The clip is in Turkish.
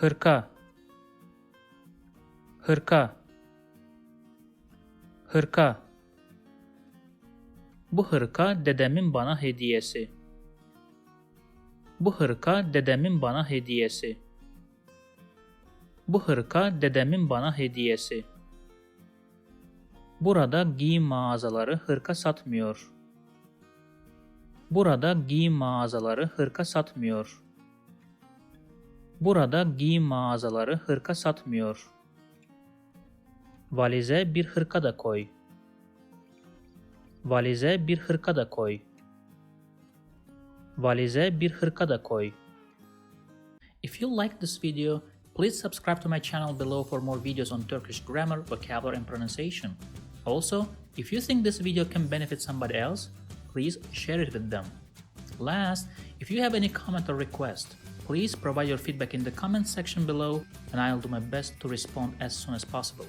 Hırka, hırka, hırka. Bu hırka dedemin bana hediyesi. Bu hırka dedemin bana hediyesi. Bu hırka dedemin bana hediyesi. Burada giyim mağazaları hırka satmıyor. Burada giyim mağazaları hırka satmıyor. Burada giyim mağazaları hırka satmıyor. Valize bir hırka da koy. Valize bir hırka da koy. Valize bir hırka da koy. If you like this video, please subscribe to my channel below for more videos on Turkish grammar, vocabulary and pronunciation. Also, if you think this video can benefit somebody else, please share it with them. Last, if you have any comment or request, please provide your feedback in the comment section below and I'll do my best to respond as soon as possible.